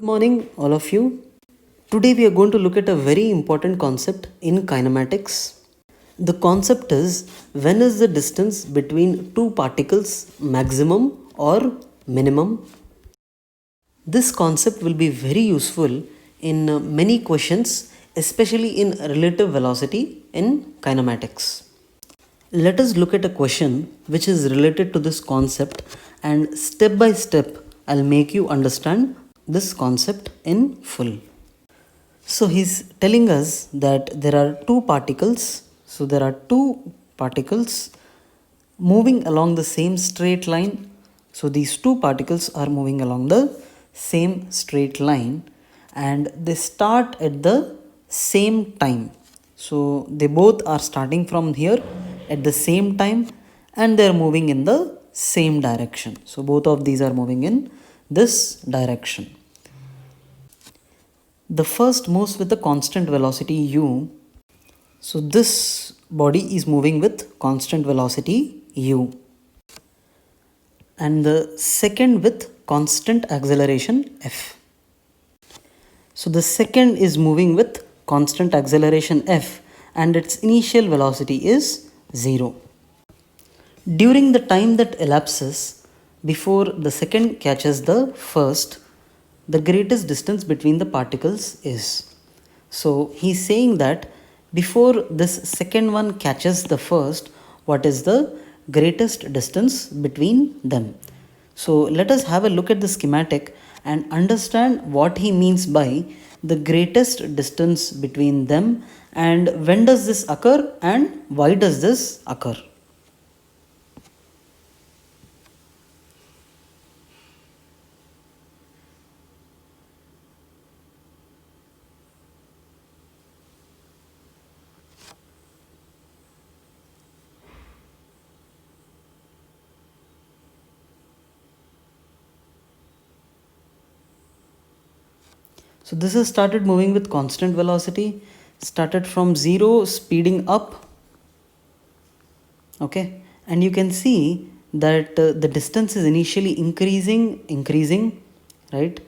Good morning, all of you. Today we are going to look at a very important concept in kinematics. The concept is when is the distance between two particles maximum or minimum? This concept will be very useful in many questions, especially in relative velocity in kinematics. Let us look at a question which is related to this concept, and step by step I'll make you understand this concept in full. So he's telling us that there are two particles. So there are two particles moving along the same straight line. So these two particles are moving along the same straight line and they start at the same time. So they both are starting from here at the same time and they are moving in the same direction. So both of these are moving in this direction. The first moves with a constant velocity u. So this body is moving with constant velocity u. And the second with constant acceleration f. So the second is moving with constant acceleration f and its initial velocity is 0. During the time that elapses before the second catches the first, the greatest distance between the particles is. So he's saying that before this second one catches the first, what is the greatest distance between them? So let us have a look at the schematic and understand what he means by the greatest distance between them and when does this occur and why does this occur. So this has started moving with constant velocity, started from 0 speeding up. Okay, and you can see that the distance is initially increasing, right?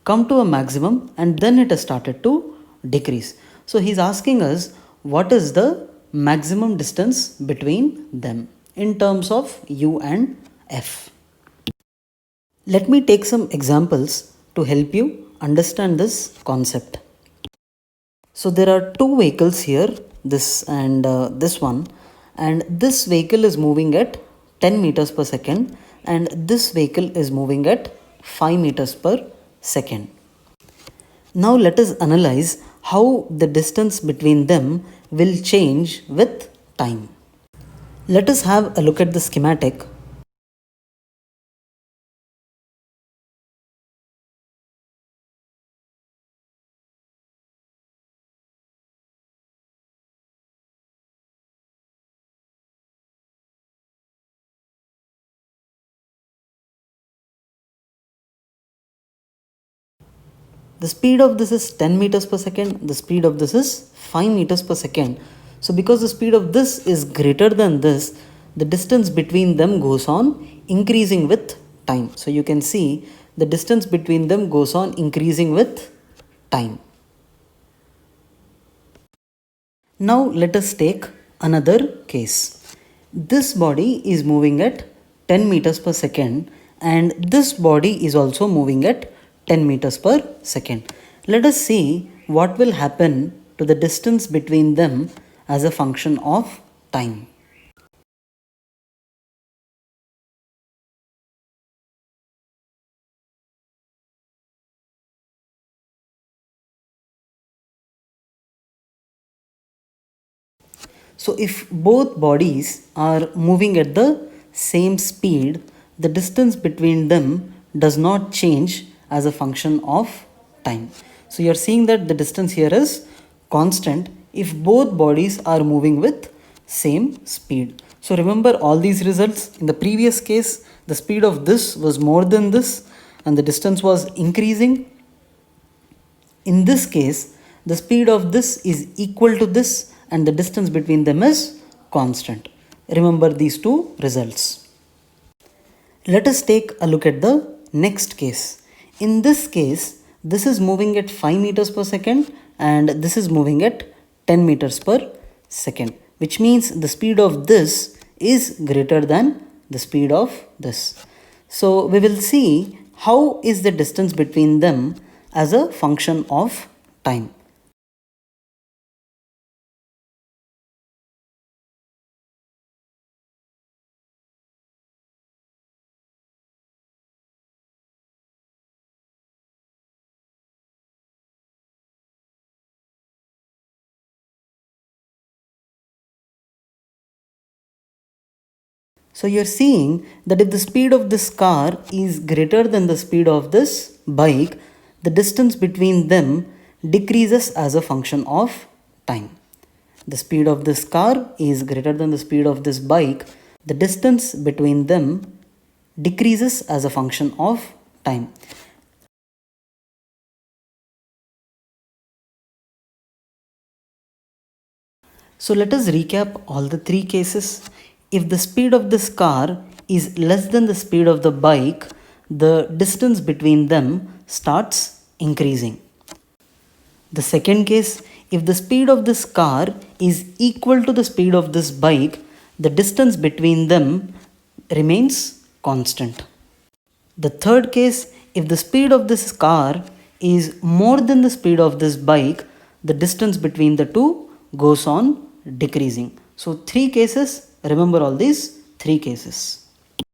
Come to a maximum and then it has started to decrease. So he's asking us what is the maximum distance between them in terms of u and f. Let me take some examples to help you understand this concept. So there are two vehicles here, this and this one, and this vehicle is moving at 10 meters per second and this vehicle is moving at 5 meters per second. Now let us analyze how the distance between them will change with time. Let us have a look at the schematic. The speed of this is 10 meters per second, the speed of this is 5 meters per second. So because the speed of this is greater than this, the distance between them goes on increasing with time. So you can see the distance between them goes on increasing with time. Now let us take another case. This body is moving at 10 meters per second and this body is also moving at 10 meters per second. Let us see what will happen to the distance between them as a function of time. So if both bodies are moving at the same speed, the distance between them does not change as a function of time. So you're seeing that the distance here is constant if both bodies are moving with same speed. So remember all these results. In the previous case, the speed of this was more than this and the distance was increasing. In this case, the speed of this is equal to this and the distance between them is constant. Remember these two results. Let us take a look at the next case. In this case, this is moving at 5 meters per second and this is moving at 10 meters per second, which means the speed of this is greater than the speed of this. So we will see how is the distance between them as a function of time. So you're seeing that if the speed of this car is greater than the speed of this bike, the distance between them decreases as a function of time. The speed of this car is greater than the speed of this bike, the distance between them decreases as a function of time. So let us recap all the three cases. If the speed of this car is less than the speed of the bike, the distance between them starts increasing. The second case, if the speed of this car is equal to the speed of this bike, the distance between them remains constant. The third case, if the speed of this car is more than the speed of this bike, the distance between the two goes on decreasing. So three cases, remember all these three cases.